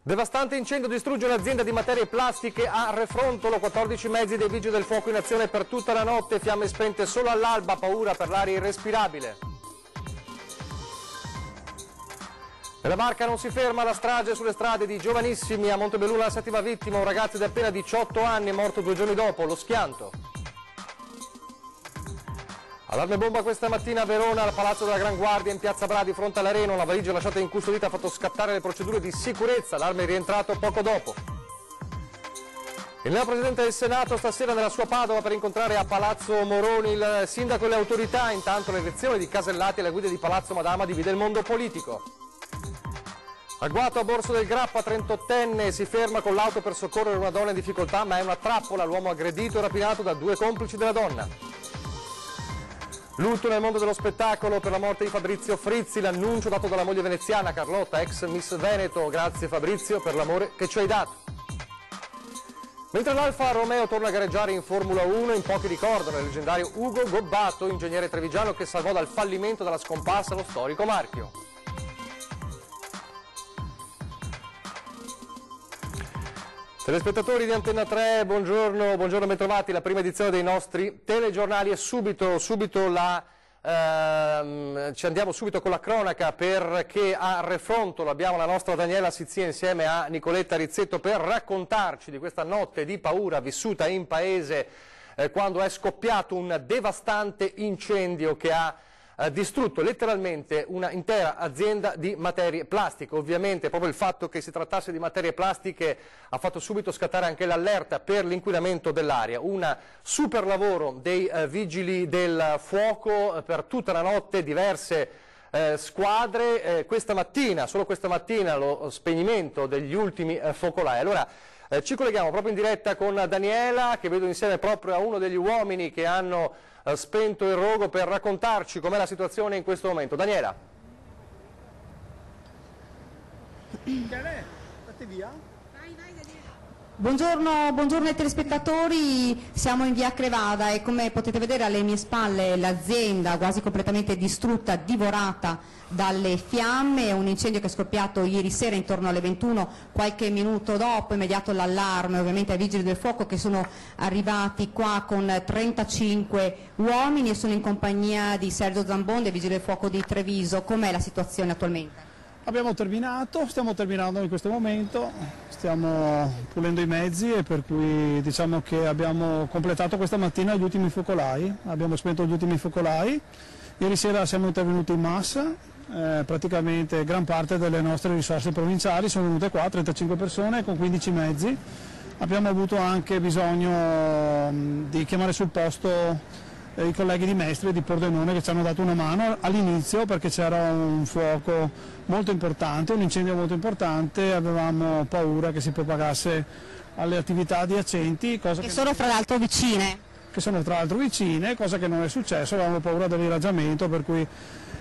Devastante incendio distrugge un'azienda di materie plastiche a Refrontolo, 14 mezzi dei vigili del fuoco in azione per tutta la notte, fiamme spente solo all'alba, paura per l'aria irrespirabile. Nella Marca non si ferma la strage sulle strade di Giovanissimi, a Montebelluna la 7ª vittima, un ragazzo di appena 18 anni è morto 2 giorni dopo, lo schianto. Allarme bomba questa mattina a Verona, al Palazzo della Gran Guardia in Piazza Bra di fronte all'Arena, una valigia lasciata incustodita ha fatto scattare le procedure di sicurezza, l'allarme è rientrato poco dopo. Il neopresidente del Senato stasera nella sua Padova per incontrare a Palazzo Moroni il sindaco e le autorità, intanto l'elezione di Casellati alla guida di Palazzo Madama divide il mondo politico. Agguato a Borso del Grappa, 38enne, si ferma con l'auto per soccorrere una donna in difficoltà, ma è una trappola, l'uomo aggredito e rapinato da 2 complici della donna. Lutto nel mondo dello spettacolo per la morte di Fabrizio Frizzi, l'annuncio dato dalla moglie veneziana Carlotta, ex Miss Veneto, grazie Fabrizio per l'amore che ci hai dato. Mentre l'Alfa Romeo torna a gareggiare in Formula 1, in pochi ricordano il leggendario Ugo Gobbato, ingegnere trevigiano che salvò dal fallimento e dalla scomparsa lo storico marchio. Telespettatori di Antenna 3, buongiorno, buongiorno, bentrovati, la prima edizione dei nostri telegiornali e ci andiamo subito con la cronaca perché a Refrontolo abbiamo la nostra Daniela Sizzia insieme a Nicoletta Rizzetto per raccontarci di questa notte di paura vissuta in paese quando è scoppiato un devastante incendio che ha distrutto letteralmente una intera azienda di materie plastiche. Ovviamente proprio il fatto che si trattasse di materie plastiche ha fatto subito scattare anche l'allerta per l'inquinamento dell'aria. Un super lavoro dei vigili del fuoco per tutta la notte, diverse squadre, questa mattina, solo questa mattina lo spegnimento degli ultimi focolai. Allora ci colleghiamo proprio in diretta con Daniela, che vedo insieme proprio a uno degli uomini che hanno spento il rogo, per raccontarci com'è la situazione in questo momento. Daniela. Buongiorno, buongiorno ai telespettatori, siamo in via Crevada e come potete vedere alle mie spalle l'azienda quasi completamente distrutta, divorata dalle fiamme, un incendio che è scoppiato ieri sera intorno alle 21, qualche minuto dopo, immediato l'allarme ovviamente ai vigili del fuoco che sono arrivati qua con 35 uomini e sono in compagnia di Sergio Zambon dei vigili del fuoco di Treviso. Com'è la situazione attualmente? Abbiamo terminato, stiamo terminando in questo momento, stiamo pulendo i mezzi e per cui diciamo che abbiamo completato questa mattina gli ultimi focolai, abbiamo spento gli ultimi focolai, ieri sera siamo intervenuti in massa, praticamente gran parte delle nostre risorse provinciali sono venute qua, 35 persone con 15 mezzi, abbiamo avuto anche bisogno di chiamare sul posto i colleghi di Mestre e di Pordenone che ci hanno dato una mano all'inizio perché c'era un fuoco molto importante, un incendio molto importante, avevamo paura che si propagasse alle attività adiacenti. Che sono fra l'altro vicine. Che sono tra l'altro vicine, cosa che non è successo, avevamo paura dell'irraggiamento, per cui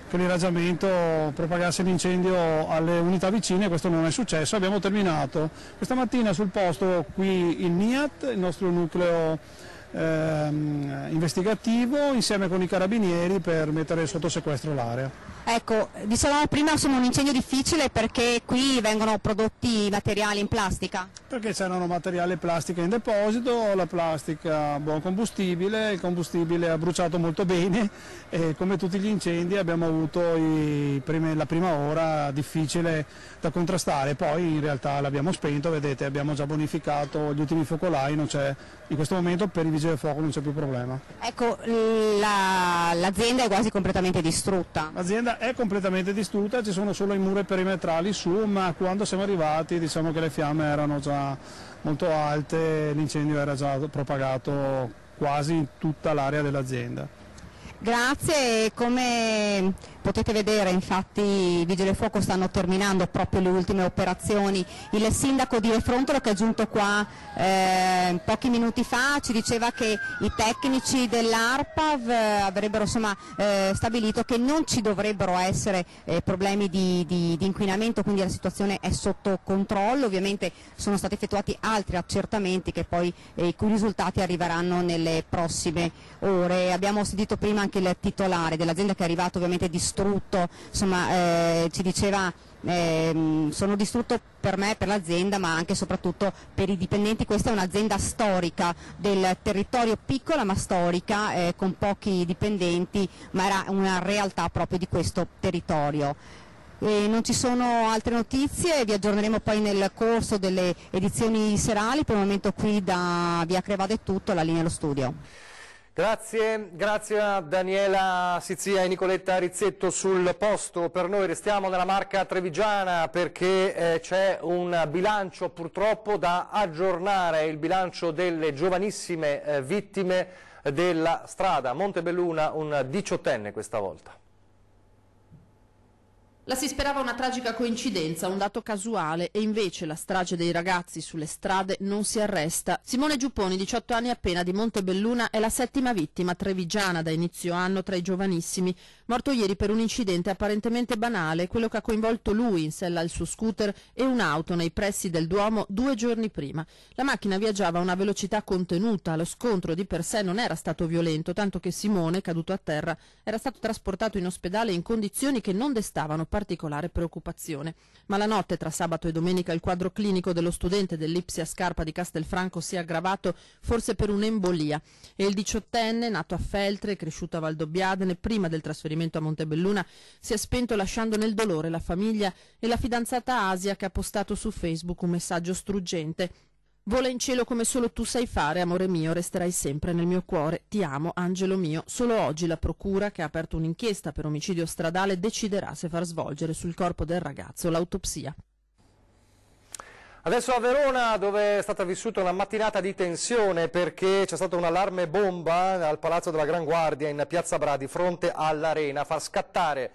che l'irraggiamento propagasse l'incendio alle unità vicine, questo non è successo, abbiamo terminato. Questa mattina sul posto qui il NIAT, il nostro nucleo investigativo, insieme con i carabinieri per mettere sotto sequestro l'area. Ecco, dicevamo prima insomma un incendio difficile perché qui vengono prodotti materiali in plastica. Perché c'erano materiali plastica in deposito, la plastica buon combustibile, il combustibile ha bruciato molto bene e come tutti gli incendi abbiamo avuto la prima ora difficile da contrastare, poi in realtà l'abbiamo spento, vedete abbiamo già bonificato gli ultimi focolai, in questo momento per i vigili del fuoco non c'è più problema. Ecco, l'azienda è quasi completamente distrutta. L'azienda è completamente distrutta, ci sono solo i muri perimetrali su, ma quando siamo arrivati diciamo che le fiamme erano già molto alte, l'incendio era già propagato quasi in tutta l'area dell'azienda. Grazie, come potete vedere infatti i vigili del fuoco stanno terminando proprio le ultime operazioni. Il sindaco di Refrontolo che è giunto qua pochi minuti fa ci diceva che i tecnici dell'ARPAV avrebbero stabilito che non ci dovrebbero essere problemi di inquinamento, quindi la situazione è sotto controllo. Ovviamente sono stati effettuati altri accertamenti che poi i cui risultati arriveranno nelle prossime ore. Abbiamo sentito prima anche il titolare dell'azienda che è arrivato ovviamente distrutto, insomma ci diceva sono distrutto per me, per l'azienda, ma anche e soprattutto per i dipendenti. Questa è un'azienda storica del territorio, piccola ma storica, con pochi dipendenti, ma era una realtà proprio di questo territorio. Non ci sono altre notizie, vi aggiorneremo poi nel corso delle edizioni serali. Per il momento qui da Via Crevado è tutto, la linea allo studio. Grazie a Daniela Sizia e Nicoletta Rizzetto sul posto. Per noi restiamo nella Marca trevigiana perché c'è un bilancio purtroppo da aggiornare, il bilancio delle giovanissime vittime della strada. Montebelluna, un 18enne questa volta. La si sperava una tragica coincidenza, un dato casuale, e invece la strage dei ragazzi sulle strade non si arresta. Simone Giupponi, 18 anni appena, di Montebelluna, è la 7ª vittima trevigiana da inizio anno tra i giovanissimi. Morto ieri per un incidente apparentemente banale, quello che ha coinvolto lui in sella al suo scooter e un'auto nei pressi del Duomo 2 giorni prima. La macchina viaggiava a una velocità contenuta, lo scontro di per sé non era stato violento, tanto che Simone, caduto a terra, era stato trasportato in ospedale in condizioni che non destavano particolare preoccupazione. Ma la notte tra sabato e domenica il quadro clinico dello studente dell'Ipsia Scarpa di Castelfranco si è aggravato, forse per un'embolia, e il 18enne, nato a Feltre e cresciuto a Valdobbiadene, prima del trasferimento a Montebelluna, si è spento lasciando nel dolore la famiglia e la fidanzata Asia, che ha postato su Facebook un messaggio struggente: vola in cielo come solo tu sai fare, amore mio, resterai sempre nel mio cuore, ti amo, angelo mio. Solo oggi la procura, che ha aperto un'inchiesta per omicidio stradale, deciderà se far svolgere sul corpo del ragazzo l'autopsia. Adesso a Verona, dove è stata vissuta una mattinata di tensione perché c'è stato un allarme bomba al Palazzo della Gran Guardia in Piazza Bra di fronte all'Arena. A far scattare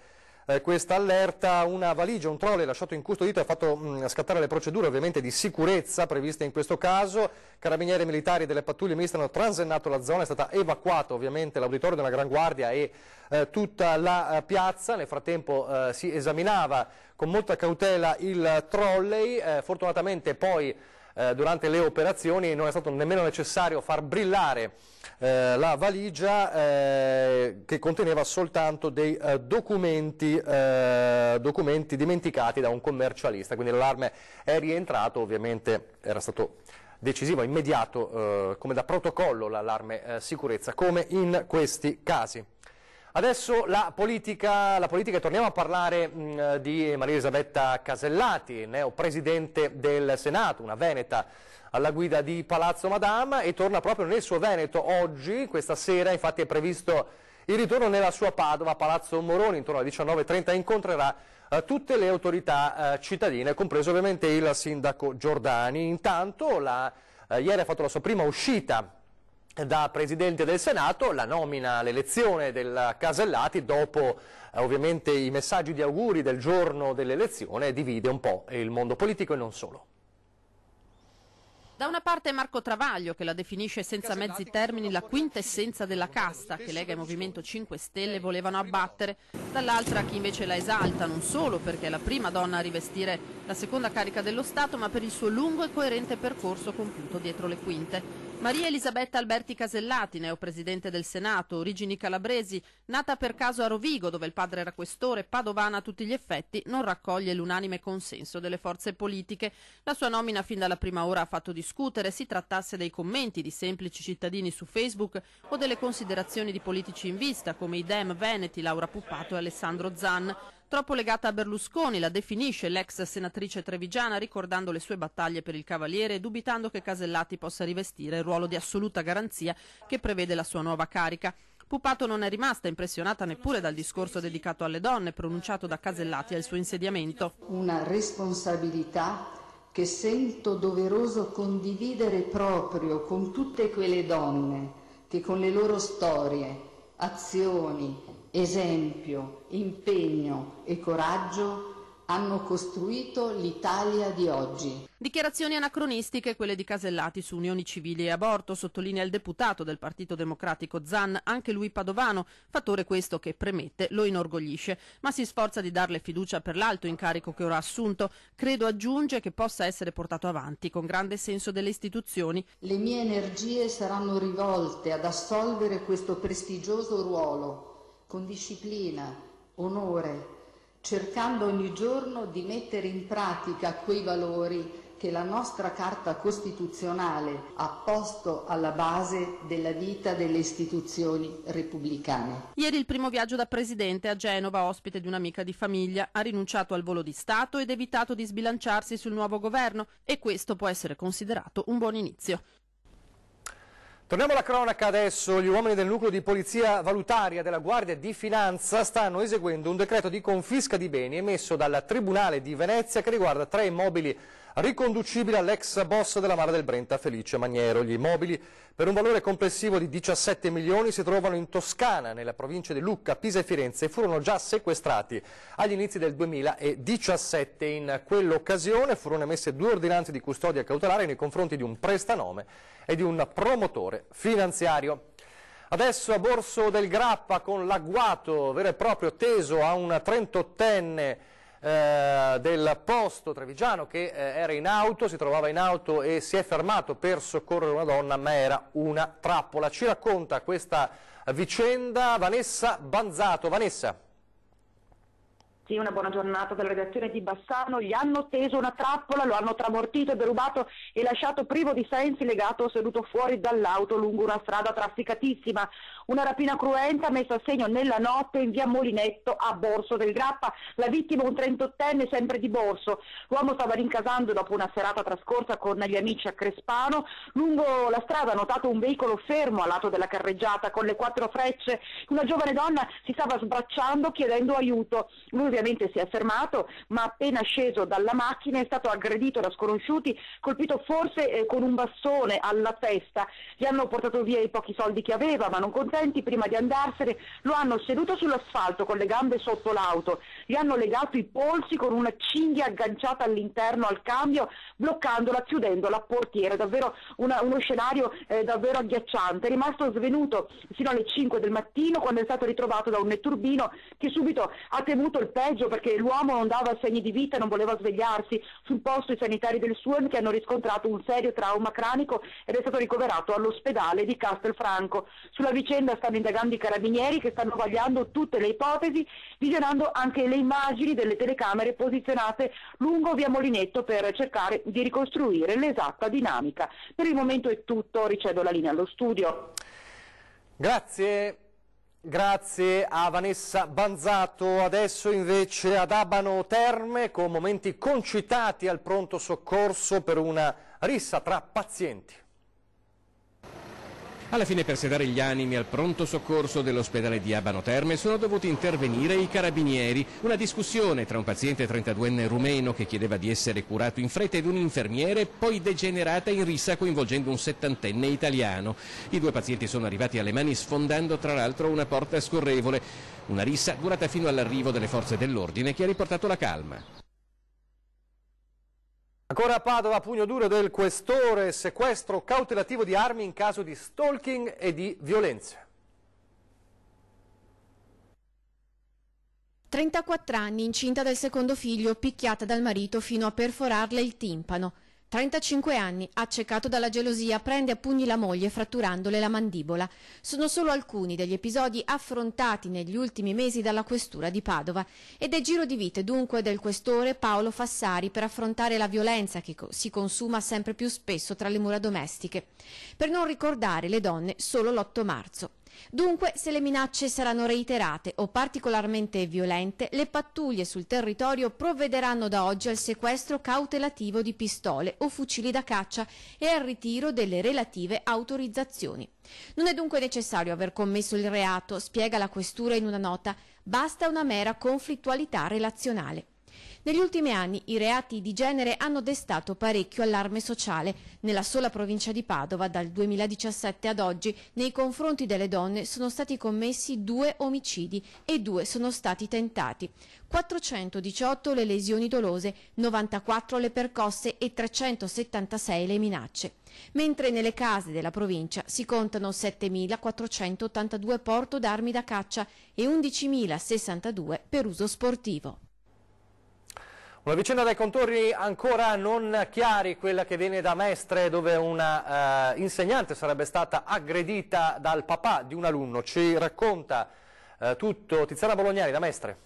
questa allerta una valigia, un trolley lasciato incustodito ha fatto scattare le procedure ovviamente di sicurezza previste in questo caso. Carabinieri militari delle pattuglie miste hanno transennato la zona, è stata evacuata ovviamente l'auditorio della Gran Guardia e tutta la piazza. Nel frattempo si esaminava con molta cautela il trolley, fortunatamente poi durante le operazioni non è stato nemmeno necessario far brillare la valigia che conteneva soltanto dei documenti dimenticati da un commercialista, quindi l'allarme è rientrato, ovviamente era stato decisivo, immediato, come da protocollo l'allarme sicurezza, come in questi casi. Adesso la politica, torniamo a parlare di Maria Elisabetta Casellati, neopresidente del Senato, una veneta alla guida di Palazzo Madama, e torna proprio nel suo Veneto oggi. Questa sera infatti è previsto il ritorno nella sua Padova, Palazzo Moroni, intorno alle 19:30 incontrerà tutte le autorità cittadine, compreso ovviamente il sindaco Giordani. Intanto ieri ha fatto la sua prima uscita da Presidente del Senato, la nomina, l'elezione del Casellati, dopo ovviamente i messaggi di auguri del giorno dell'elezione, divide un po' il mondo politico e non solo. Da una parte Marco Travaglio, che la definisce senza mezzi termini la quintessenza della casta, che Lega e Movimento 5 Stelle volevano abbattere. Dall'altra chi invece la esalta, non solo perché è la prima donna a rivestire la seconda carica dello Stato, ma per il suo lungo e coerente percorso compiuto dietro le quinte. Maria Elisabetta Alberti Casellati, neopresidente del Senato, origini calabresi, nata per caso a Rovigo, dove il padre era questore, padovana a tutti gli effetti, non raccoglie l'unanime consenso delle forze politiche. La sua nomina fin dalla prima ora ha fatto discutere, si trattasse dei commenti di semplici cittadini su Facebook o delle considerazioni di politici in vista, come i Dem veneti Laura Puppato e Alessandro Zan. Troppo legata a Berlusconi, la definisce l'ex senatrice trevigiana, ricordando le sue battaglie per il Cavaliere e dubitando che Casellati possa rivestire il ruolo di assoluta garanzia che prevede la sua nuova carica. Puppato non è rimasta impressionata neppure dal discorso dedicato alle donne pronunciato da Casellati al suo insediamento. Una responsabilità che sento doveroso condividere proprio con tutte quelle donne che con le loro storie, azioni, esempio, impegno e coraggio hanno costruito l'Italia di oggi. Dichiarazioni anacronistiche quelle di Casellati su unioni civili e aborto, sottolinea il deputato del Partito Democratico Zan, anche lui padovano, fattore questo che, premette, lo inorgoglisce, ma si sforza di darle fiducia per l'alto incarico che ora ha assunto. Credo, aggiunge, che possa essere portato avanti con grande senso delle istituzioni. Le mie energie saranno rivolte ad assolvere questo prestigioso ruolo con disciplina, onore, cercando ogni giorno di mettere in pratica quei valori che la nostra Carta Costituzionale ha posto alla base della vita delle istituzioni repubblicane. Ieri il primo viaggio da presidente a Genova, ospite di un'amica di famiglia, ha rinunciato al volo di Stato ed evitato di sbilanciarsi sul nuovo governo, e questo può essere considerato un buon inizio. Torniamo alla cronaca adesso. Gli uomini del nucleo di polizia valutaria della Guardia di Finanza stanno eseguendo un decreto di confisca di beni emesso dal Tribunale di Venezia che riguarda 3 immobili riconducibili all'ex boss della Mara del Brenta, Felice Maniero. Gli immobili, per un valore complessivo di 17 milioni, si trovano in Toscana, nella provincia di Lucca, Pisa e Firenze, e furono già sequestrati agli inizi del 2017. In quell'occasione furono emesse 2 ordinanze di custodia cautelare nei confronti di un prestanome e di un promotore finanziario. Adesso a Borso del Grappa, con l'agguato vero e proprio teso a un 38enne del posto trevigiano che era in auto, si trovava in auto e si è fermato per soccorrere una donna, ma era una trappola. Ci racconta questa vicenda Vanessa Banzato. Vanessa. Sì, una buona giornata dalla redazione di Bassano. Gli hanno teso una trappola, lo hanno tramortito e derubato e lasciato privo di sensi, legato seduto fuori dall'auto lungo una strada trafficatissima. Una rapina cruenta messa a segno nella notte in via Molinetto a Borso del Grappa. La vittima un 38enne sempre di Borso. L'uomo stava rincasando dopo una serata trascorsa con gli amici a Crespano. Lungo la strada ha notato un veicolo fermo a lato della carreggiata con le 4 frecce. Una giovane donna si stava sbracciando chiedendo aiuto. Lui ovviamente si è fermato, ma appena sceso dalla macchina è stato aggredito da sconosciuti, colpito forse con un bastone alla testa. Gli hanno portato via i pochi soldi che aveva, ma non contenti, prima di andarsene lo hanno seduto sull'asfalto con le gambe sotto l'auto, gli hanno legato i polsi con una cinghia agganciata all'interno al cambio, bloccandola, chiudendo la portiera. Davvero uno scenario davvero agghiacciante. È rimasto svenuto fino alle 5 del mattino, quando è stato ritrovato da un netturbino che subito ha temuto il peggio, perché l'uomo non dava segni di vita, non voleva svegliarsi. Sul posto i sanitari del SUEM che hanno riscontrato un serio trauma cranico ed è stato ricoverato all'ospedale di Castelfranco. Sulla vicenda stanno indagando i carabinieri, che stanno vagliando tutte le ipotesi, visionando anche le immagini delle telecamere posizionate lungo via Molinetto per cercare di ricostruire l'esatta dinamica. Per il momento è tutto, ricevo la linea allo studio. Grazie a Vanessa Banzato. Adesso invece ad Abano Terme, con momenti concitati al pronto soccorso per una rissa tra pazienti. Alla fine, per sedare gli animi al pronto soccorso dell'ospedale di Abano Terme, sono dovuti intervenire i carabinieri. Una discussione tra un paziente 32enne rumeno che chiedeva di essere curato in fretta ed un infermiere, poi degenerata in rissa coinvolgendo un 70enne italiano. I 2 pazienti sono arrivati alle mani sfondando tra l'altro una porta scorrevole. Una rissa durata fino all'arrivo delle forze dell'ordine, che ha riportato la calma. Ancora a Padova, pugno duro del questore, sequestro cautelativo di armi in caso di stalking e di violenze. 34 anni, incinta del secondo figlio, picchiata dal marito fino a perforarle il timpano. 35 anni, accecato dalla gelosia, prende a pugni la moglie fratturandole la mandibola. Sono solo alcuni degli episodi affrontati negli ultimi mesi dalla questura di Padova ed è giro di vite dunque del questore Paolo Fassari per affrontare la violenza che si consuma sempre più spesso tra le mura domestiche. Per non ricordare le donne solo l'8 marzo. Dunque, se le minacce saranno reiterate o particolarmente violente, le pattuglie sul territorio provvederanno da oggi al sequestro cautelativo di pistole o fucili da caccia e al ritiro delle relative autorizzazioni. Non è dunque necessario aver commesso il reato, spiega la questura in una nota, basta una mera conflittualità relazionale. Negli ultimi anni i reati di genere hanno destato parecchio allarme sociale. Nella sola provincia di Padova, dal 2017 ad oggi, nei confronti delle donne sono stati commessi 2 omicidi e 2 sono stati tentati. 418 le lesioni dolose, 94 le percosse e 376 le minacce. Mentre nelle case della provincia si contano 7.482 porto d'armi da caccia e 11.062 per uso sportivo. Una vicenda dai contorni ancora non chiari, quella che viene da Mestre, dove una insegnante sarebbe stata aggredita dal papà di un alunno. Ci racconta tutto Tiziana Bolognani da Mestre.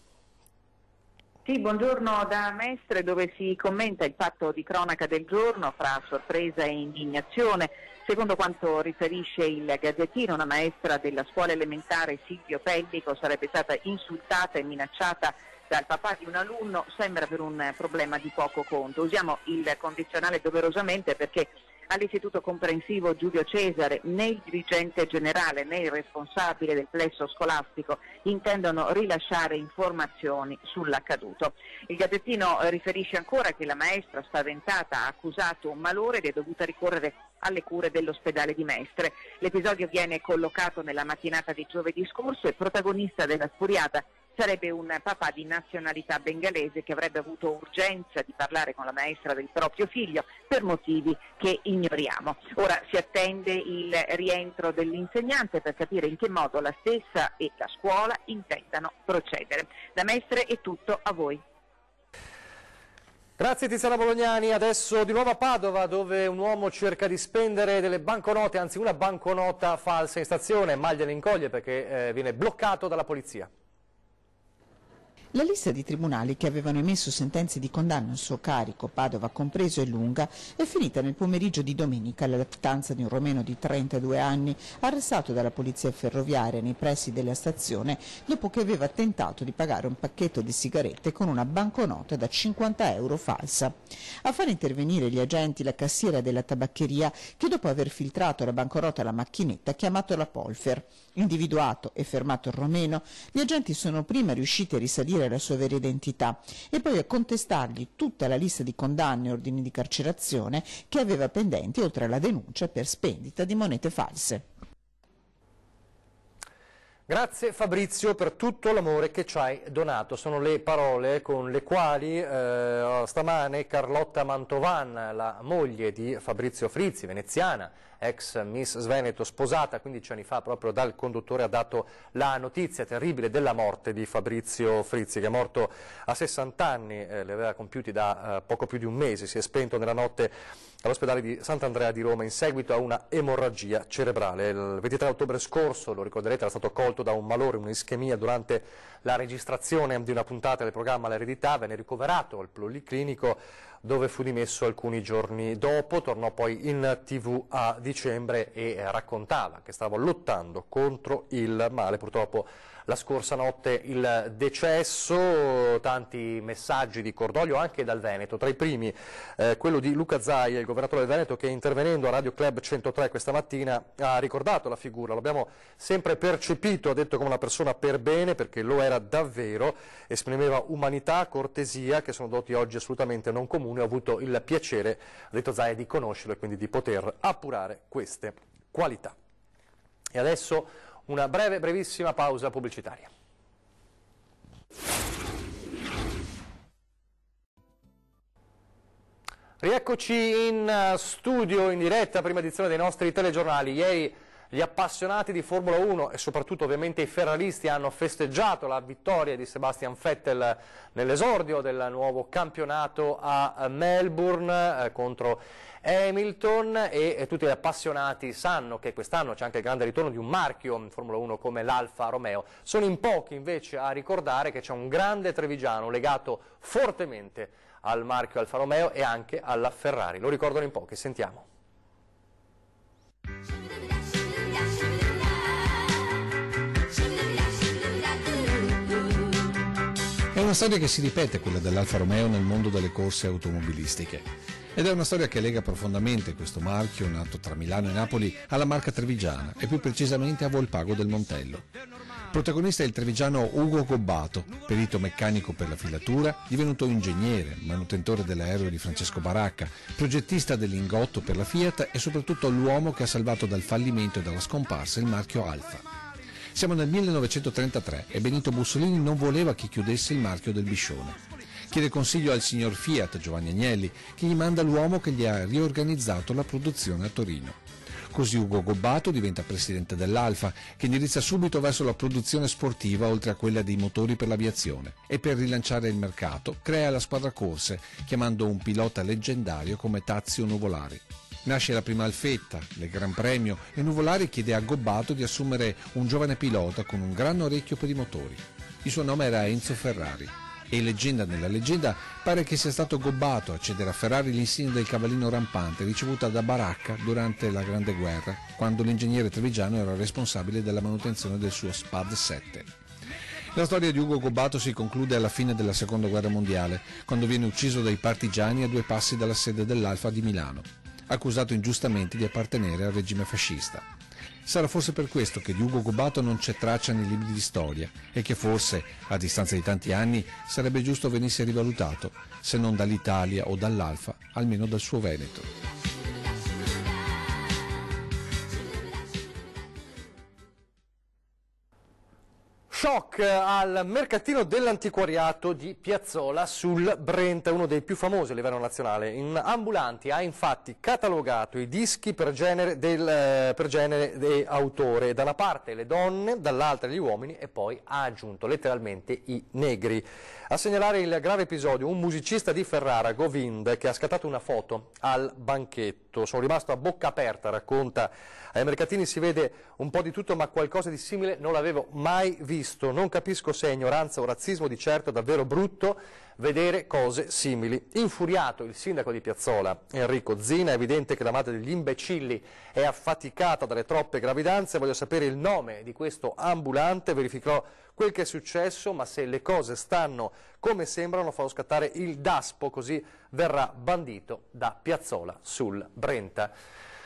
Sì, buongiorno da Mestre, dove si commenta il fatto di cronaca del giorno fra sorpresa e indignazione. Secondo quanto riferisce il Gazzettino, una maestra della scuola elementare Silvio Pellico sarebbe stata insultata e minacciata dal papà di un alunno, sembra per un problema di poco conto. Usiamo il condizionale doverosamente perché all'Istituto Comprensivo Giulio Cesare né il dirigente generale né il responsabile del plesso scolastico intendono rilasciare informazioni sull'accaduto. Il Gazzettino riferisce ancora che la maestra spaventata ha accusato un malore ed è dovuta ricorrere alle cure dell'ospedale di Mestre. L'episodio viene collocato nella mattinata di giovedì scorso e protagonista della sfuriata sarebbe un papà di nazionalità bengalese che avrebbe avuto urgenza di parlare con la maestra del proprio figlio per motivi che ignoriamo. Ora si attende il rientro dell'insegnante per capire in che modo la stessa e la scuola intendano procedere. Da Mestre è tutto, a voi. Grazie Tiziana Bolognani, adesso di nuovo a Padova dove un uomo cerca di spendere delle banconote, anzi una banconota falsa in stazione, mal gliene incoglie perché viene bloccato dalla polizia. La lista di tribunali che avevano emesso sentenze di condanna a suo carico, Padova compreso, è lunga, è finita nel pomeriggio di domenica alla latitanza di un romeno di 32 anni, arrestato dalla polizia ferroviaria nei pressi della stazione dopo che aveva tentato di pagare un pacchetto di sigarette con una banconota da 50 euro falsa. A far intervenire gli agenti la cassiera della tabaccheria che dopo aver filtrato la banconota alla macchinetta ha chiamato la Polfer. Individuato e fermato il romeno, gli agenti sono prima riusciti a risalire la sua vera identità e poi a contestargli tutta la lista di condanne e ordini di carcerazione che aveva pendenti, oltre alla denuncia per spendita di monete false. Grazie Fabrizio per tutto l'amore che ci hai donato, sono le parole con le quali stamane Carlotta Mantovan, la moglie di Fabrizio Frizzi, veneziana, ex Miss Sveneto, sposata 15 anni fa proprio dal conduttore, ha dato la notizia terribile della morte di Fabrizio Frizzi, che è morto a 60 anni, li aveva compiuti da poco più di un mese, si è spento nella notte all'ospedale di Sant'Andrea di Roma in seguito a una emorragia cerebrale. Il 23 ottobre scorso, lo ricorderete, era stato colto da un malore, un'ischemia durante la registrazione di una puntata del programma L'Eredità, venne ricoverato al Policlinico dove fu dimesso alcuni giorni dopo, tornò poi in TV a dicembre e raccontava che stava lottando contro il male. Purtroppo la scorsa notte il decesso, tanti messaggi di cordoglio anche dal Veneto, tra i primi quello di Luca Zaia, il governatore del Veneto, che intervenendo a Radio Club 103 questa mattina ha ricordato la figura. L'abbiamo sempre percepito, ha detto, come una persona per bene, perché lo era davvero, esprimeva umanità, cortesia, che sono doti oggi assolutamente non comuni. Ho avuto il piacere, ha detto Zaia, di conoscerlo e quindi di poter appurare queste qualità. E adesso una brevissima pausa pubblicitaria. Rieccoci in studio, in diretta, prima edizione dei nostri telegiornali. Ieri gli appassionati di Formula 1 e soprattutto ovviamente i ferraristi hanno festeggiato la vittoria di Sebastian Vettel nell'esordio del nuovo campionato a Melbourne contro Hamilton, e tutti gli appassionati sanno che quest'anno c'è anche il grande ritorno di un marchio in Formula 1 come l'Alfa Romeo. Sono in pochi invece a ricordare che c'è un grande trevigiano legato fortemente al marchio Alfa Romeo e anche alla Ferrari. Lo ricordano in pochi, sentiamo. È una storia che si ripete, quella dell'Alfa Romeo nel mondo delle corse automobilistiche. Ed è una storia che lega profondamente questo marchio, nato tra Milano e Napoli, alla marca trevigiana e più precisamente a Volpago del Montello. Protagonista è il trevigiano Ugo Gobbato, perito meccanico per la filatura, divenuto ingegnere, manutentore dell'aereo di Francesco Baracca, progettista del lingotto per la Fiat e soprattutto l'uomo che ha salvato dal fallimento e dalla scomparsa il marchio Alfa. Siamo nel 1933 e Benito Mussolini non voleva che chiudesse il marchio del Biscione. Chiede consiglio al signor Fiat, Giovanni Agnelli, che gli manda l'uomo che gli ha riorganizzato la produzione a Torino. Così Ugo Gobbato diventa presidente dell'Alfa, che indirizza subito verso la produzione sportiva oltre a quella dei motori per l'aviazione, e per rilanciare il mercato crea la squadra corse, chiamando un pilota leggendario come Tazio Nuvolari. Nasce la prima Alfetta, del Gran Premio, e Nuvolari chiede a Gobbato di assumere un giovane pilota con un gran orecchio per i motori. Il suo nome era Enzo Ferrari. E leggenda nella leggenda pare che sia stato Gobbato a cedere a Ferrari l'insignia del cavallino rampante ricevuta da Baracca durante la Grande Guerra, quando l'ingegnere trevigiano era responsabile della manutenzione del suo Spad 7. La storia di Ugo Gobbato si conclude alla fine della Seconda Guerra Mondiale, quando viene ucciso dai partigiani a 2 passi dalla sede dell'Alfa di Milano, accusato ingiustamente di appartenere al regime fascista. Sarà forse per questo che di Ugo Gobbato non c'è traccia nei libri di storia e che forse, a distanza di tanti anni, sarebbe giusto venisse rivalutato, se non dall'Italia o dall'Alfa, almeno dal suo Veneto. Shock al mercatino dell'antiquariato di Piazzola sul Brenta, uno dei più famosi a livello nazionale. In ambulanti ha infatti catalogato i dischi per genere e autore, da una parte le donne, dall'altra gli uomini e poi ha aggiunto letteralmente i negri. A segnalare il grave episodio un musicista di Ferrara, Govind, che ha scattato una foto al banchetto. Sono rimasto a bocca aperta, racconta. Ai mercatini si vede un po' di tutto, ma qualcosa di simile non l'avevo mai visto. Non capisco se è ignoranza o razzismo, di certo è davvero brutto vedere cose simili. Infuriato il sindaco di Piazzola, Enrico Zina, è evidente che la madre degli imbecilli è affaticata dalle troppe gravidanze. Voglio sapere il nome di questo ambulante, verificherò quel che è successo, ma se le cose stanno come sembrano farò scattare il DASPO, così verrà bandito da Piazzola sul Brenta.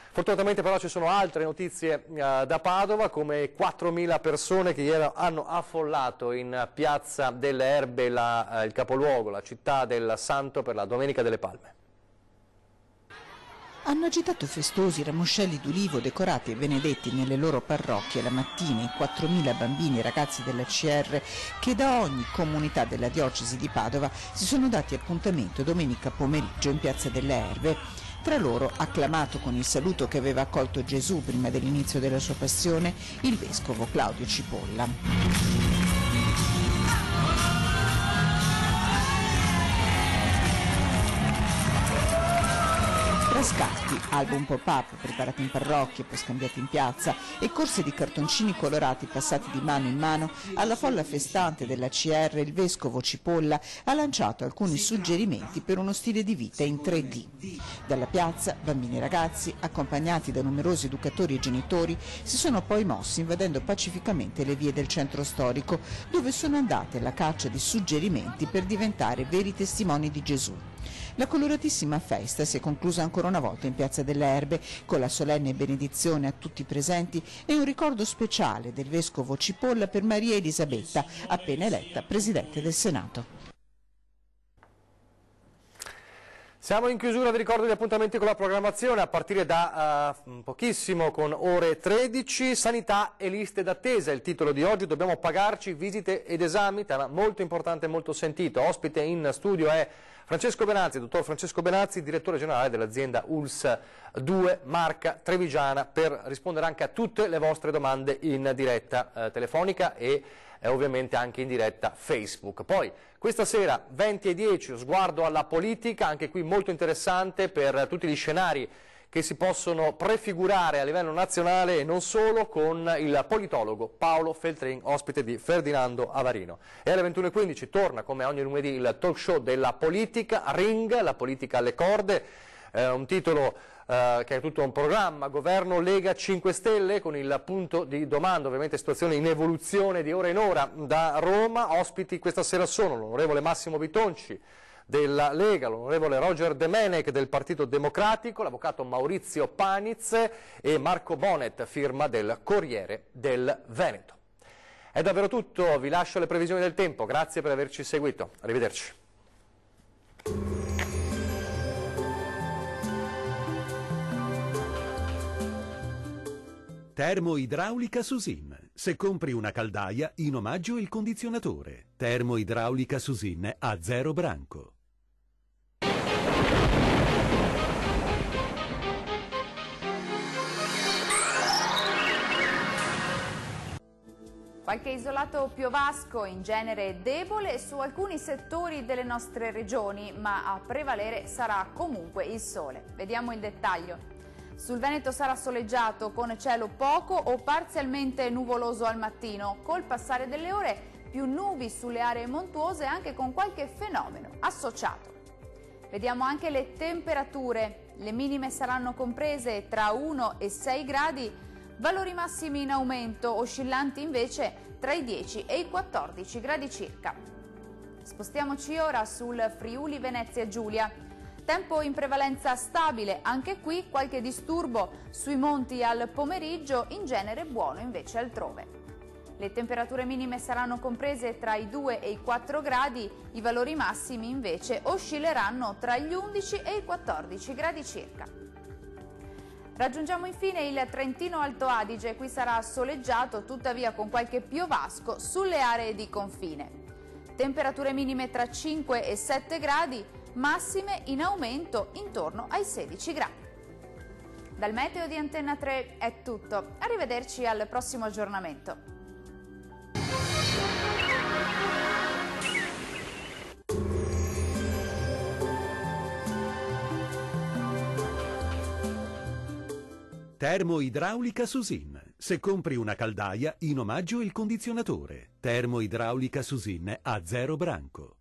Fortunatamente però ci sono altre notizie da Padova, come 4.000 persone che ieri hanno affollato in Piazza delle Erbe il capoluogo, la città del Santo, per la Domenica delle Palme. Hanno agitato festosi ramoscelli d'ulivo decorati e benedetti nelle loro parrocchie la mattina i 4.000 bambini e ragazzi della CR che da ogni comunità della diocesi di Padova si sono dati appuntamento domenica pomeriggio in Piazza delle Erbe. Tra loro, acclamato con il saluto che aveva accolto Gesù prima dell'inizio della sua passione, il vescovo Claudio Cipolla. Tra scatti, album pop-up preparati in parrocchie, poi scambiati in piazza e corse di cartoncini colorati passati di mano in mano, alla folla festante della CR il vescovo Cipolla ha lanciato alcuni suggerimenti per uno stile di vita in 3D. Dalla piazza, bambini e ragazzi, accompagnati da numerosi educatori e genitori, si sono poi mossi invadendo pacificamente le vie del centro storico, dove sono andate alla caccia di suggerimenti per diventare veri testimoni di Gesù. La coloratissima festa si è conclusa ancora una volta in Piazza delle Erbe con la solenne benedizione a tutti i presenti e un ricordo speciale del vescovo Cipolla per Maria Elisabetta, appena eletta Presidente del Senato. Siamo in chiusura, vi ricordo gli appuntamenti con la programmazione a partire da pochissimo, con ore 13, sanità e liste d'attesa, il titolo di oggi. Dobbiamo pagarci visite ed esami, tema molto importante e molto sentito. Ospite in studio è Francesco Benazzi, dottor Francesco Benazzi, direttore generale dell'azienda ULS 2 Marca Trevigiana, per rispondere anche a tutte le vostre domande in diretta telefonica e ovviamente anche in diretta Facebook. Poi questa sera 20:10, sguardo alla politica, anche qui molto interessante per tutti gli scenari che si possono prefigurare a livello nazionale e non solo, con il politologo Paolo Feltrin, ospite di Ferdinando Avarino. E alle 21:15 torna come ogni lunedì il talk show della politica, Ring, la politica alle corde, un titolo che è tutto un programma, governo Lega 5 Stelle, con il punto di domanda, ovviamente situazione in evoluzione di ora in ora da Roma. Ospiti questa sera sono l'onorevole Massimo Bitonci della Lega, l'onorevole Roger Demenec del Partito Democratico, l'avvocato Maurizio Paniz e Marco Bonet, firma del Corriere del Veneto. È davvero tutto, vi lascio le previsioni del tempo, grazie per averci seguito, arrivederci. Termoidraulica Susin. Se compri una caldaia, in omaggio il condizionatore. Termoidraulica Susin a 0 branco. Qualche isolato piovasco, in genere debole, su alcuni settori delle nostre regioni, ma a prevalere sarà comunque il sole. Vediamo il dettaglio. Sul Veneto sarà soleggiato con cielo poco o parzialmente nuvoloso al mattino. Col passare delle ore più nubi sulle aree montuose anche con qualche fenomeno associato. Vediamo anche le temperature. Le minime saranno comprese tra 1 e 6 gradi, valori massimi in aumento, oscillanti invece tra i 10 e i 14 gradi circa. Spostiamoci ora sul Friuli Venezia Giulia. Tempo in prevalenza stabile, anche qui qualche disturbo sui monti al pomeriggio, in genere buono invece altrove. Le temperature minime saranno comprese tra i 2 e i 4 gradi, i valori massimi invece oscilleranno tra gli 11 e i 14 gradi circa. Raggiungiamo infine il Trentino Alto Adige, qui sarà soleggiato tuttavia con qualche piovasco sulle aree di confine. Temperature minime tra 5 e 7 gradi, massime in aumento intorno ai 16 gradi. Dal meteo di Antenna 3 è tutto, arrivederci al prossimo aggiornamento. Termoidraulica Susin. Se compri una caldaia, in omaggio il condizionatore. Termoidraulica Susin a 0 branco.